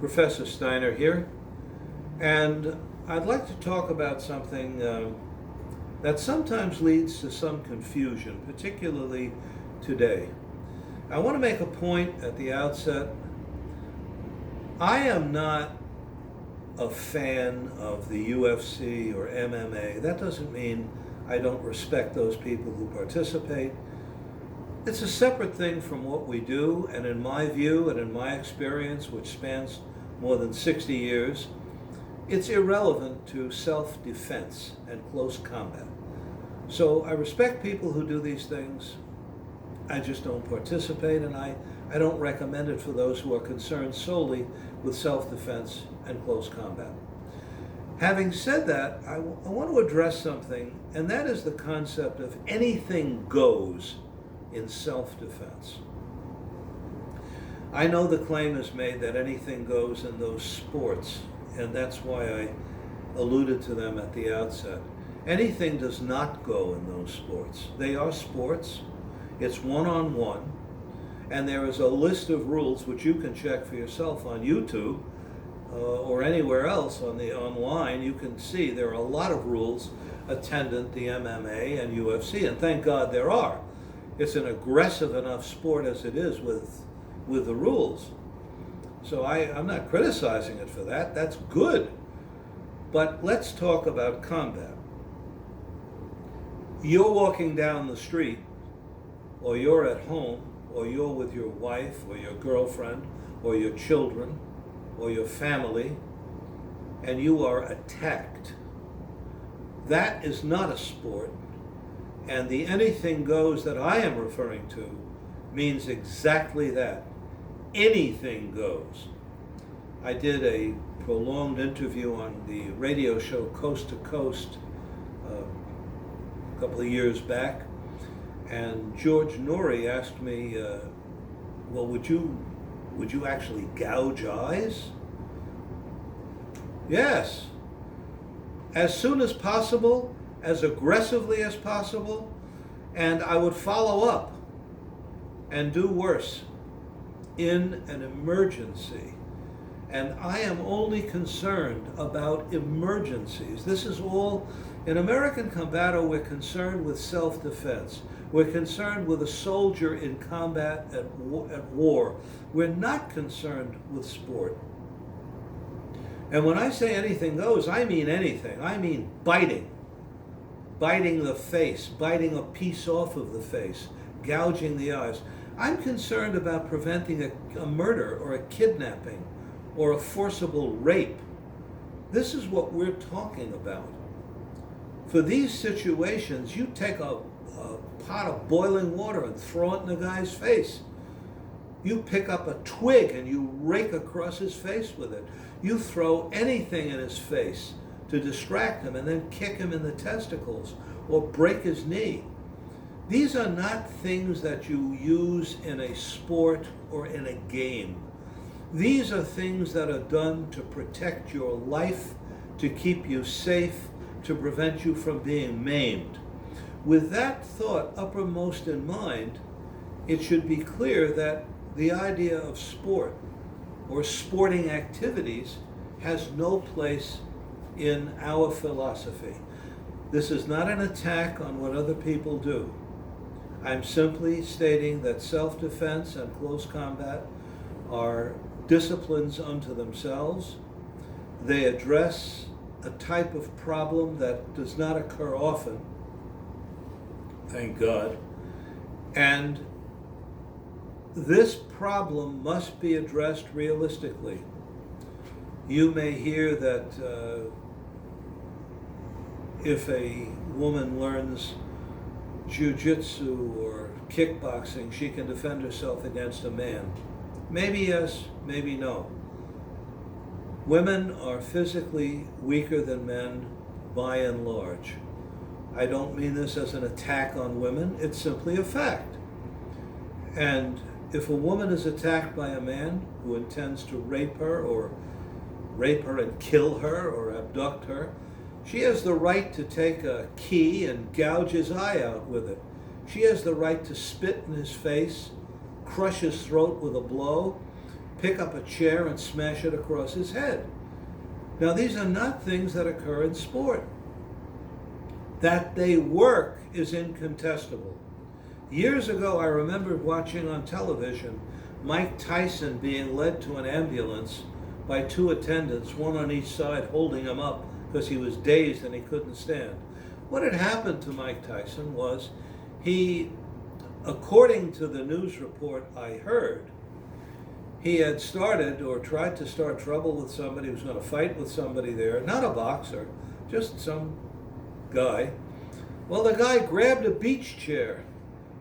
Professor Steiner here, and I'd like to talk about something that sometimes leads to some confusion, particularly today. I want to make a point at the outset. I am not a fan of the UFC or MMA. That doesn't mean I don't respect those people who participate. It's a separate thing from what we do, and in my view and in my experience, which spans more than 60 years, it's irrelevant to self-defense and close combat. So I respect people who do these things. I just don't participate, and I don't recommend it for those who are concerned solely with self-defense and close combat. Having said that, I want to address something, and that is the concept of anything goes in self-defense. I know the claim is made that anything goes in those sports, and that's why I alluded to them at the outset. Anything does not go in those sports. They are sports. It's one-on-one, and there is a list of rules which you can check for yourself on YouTube or anywhere else online. You can see there are a lot of rules attendant the MMA and UFC, and thank God there are. It's an aggressive enough sport as it is with the rules. So I'm not criticizing it for that. That's good. But let's talk about combat. You're walking down the street, or you're at home, or you're with your wife, or your girlfriend, or your children, or your family, and you are attacked. That is not a sport. And the anything goes that I am referring to means exactly that. Anything goes. I did a prolonged interview on the radio show Coast to Coast a couple of years back, and George Norrie asked me, well, would you actually gouge eyes? Yes. As soon as possible, as aggressively as possible, and I would follow up and do worse in an emergency. And I am only concerned about emergencies. This is all, in American Combato, we're concerned with self-defense. We're concerned with a soldier in combat at war. We're not concerned with sport. And when I say anything goes, I mean anything. I mean biting the face, biting a piece off of the face, gouging the eyes. I'm concerned about preventing a murder or a kidnapping or a forcible rape. This is what we're talking about. For these situations, you take a pot of boiling water and throw it in the guy's face. You pick up a twig and you rake across his face with it. You throw anything in his face to distract him and then kick him in the testicles or break his knee. These are not things that you use in a sport or in a game. These are things that are done to protect your life, to keep you safe, to prevent you from being maimed. With that thought uppermost in mind, it should be clear that the idea of sport or sporting activities has no place in our philosophy. This is not an attack on what other people do. I'm simply stating that self-defense and close combat are disciplines unto themselves. They address a type of problem that does not occur often, thank God. And this problem must be addressed realistically. You may hear that if a woman learns ju-jitsu or kickboxing, she can defend herself against a man. Maybe yes, maybe no. Women are physically weaker than men by and large. I don't mean this as an attack on women, it's simply a fact. And if a woman is attacked by a man who intends to rape her and kill her or abduct her, she has the right to take a key and gouge his eye out with it. She has the right to spit in his face, crush his throat with a blow, pick up a chair and smash it across his head. Now, these are not things that occur in sport. That they work is incontestable. Years ago, I remember watching on television Mike Tyson being led to an ambulance by two attendants, one on each side, holding him up because he was dazed and he couldn't stand. What had happened to Mike Tyson was he, according to the news report I heard, he had started or tried to start trouble with somebody who was going to fight with somebody there, not a boxer, just some guy. Well, the guy grabbed a beach chair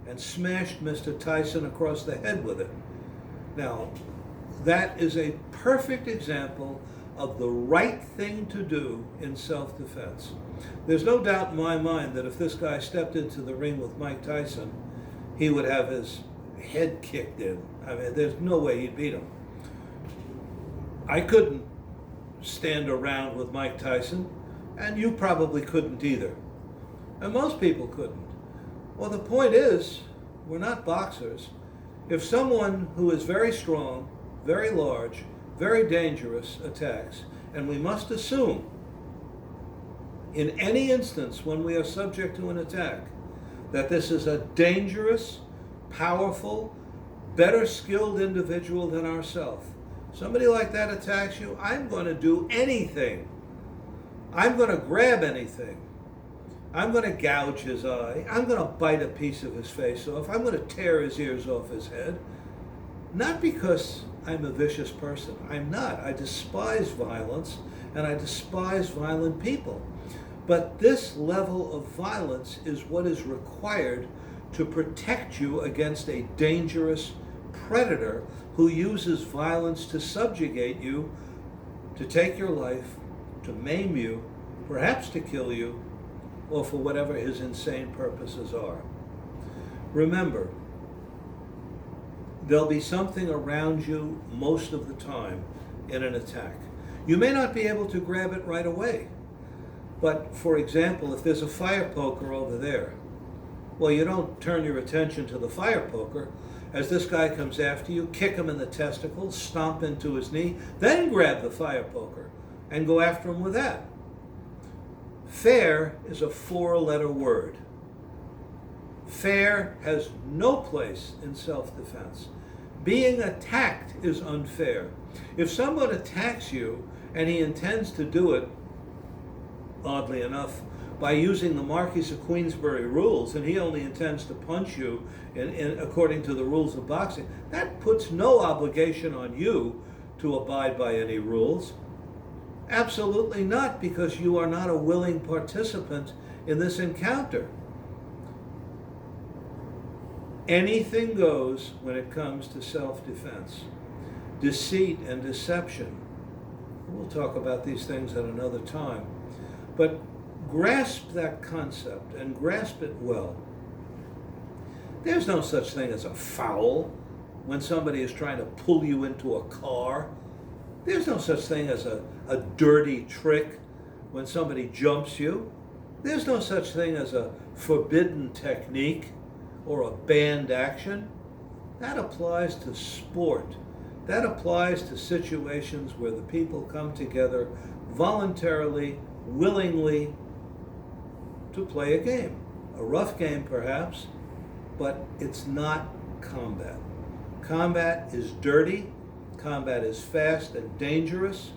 and smashed Mr. Tyson across the head with it. Now, that is a perfect example of the right thing to do in self-defense. There's no doubt in my mind that if this guy stepped into the ring with Mike Tyson, he would have his head kicked in. I mean, there's no way he'd beat him. I couldn't stand around with Mike Tyson, and you probably couldn't either. And most people couldn't. Well, the point is, we're not boxers. If someone who is very strong, very large, very dangerous attacks, and we must assume in any instance when we are subject to an attack that this is a dangerous, powerful, better skilled individual than ourselves. Somebody like that attacks you, I'm going to do anything. I'm going to grab anything. I'm going to gouge his eye. I'm going to bite a piece of his face off. I'm going to tear his ears off his head. Not because I'm a vicious person. I'm not. I despise violence, and I despise violent people. But this level of violence is what is required to protect you against a dangerous predator who uses violence to subjugate you, to take your life, to maim you, perhaps to kill you, or for whatever his insane purposes are. Remember, there'll be something around you most of the time in an attack. You may not be able to grab it right away, but for example, if there's a fire poker over there, well, you don't turn your attention to the fire poker. As this guy comes after you, kick him in the testicles, stomp into his knee, then grab the fire poker and go after him with that. Fair is a four-letter word. Fair has no place in self-defense. Being attacked is unfair. If someone attacks you and he intends to do it, oddly enough, by using the Marquis of Queensberry rules, and he only intends to punch you according to the rules of boxing, that puts no obligation on you to abide by any rules. Absolutely not, because you are not a willing participant in this encounter. Anything goes when it comes to self-defense. Deceit and deception. We'll talk about these things at another time. But grasp that concept and grasp it well. There's no such thing as a foul when somebody is trying to pull you into a car. There's no such thing as a dirty trick when somebody jumps you. There's no such thing as a forbidden technique or a banned action. That applies to sport. That applies to situations where the people come together voluntarily, willingly, to play a game. A rough game, perhaps, but it's not combat. Combat is dirty. Combat is fast and dangerous.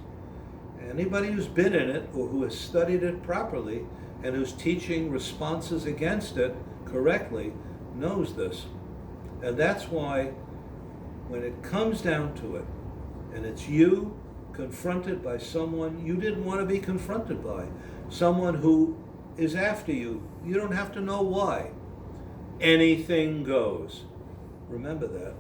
Anybody who's been in it or who has studied it properly and who's teaching responses against it correctly knows this. And that's why when it comes down to it, and it's you confronted by someone you didn't want to be confronted by, someone who is after you, you don't have to know why. Anything goes. Remember that.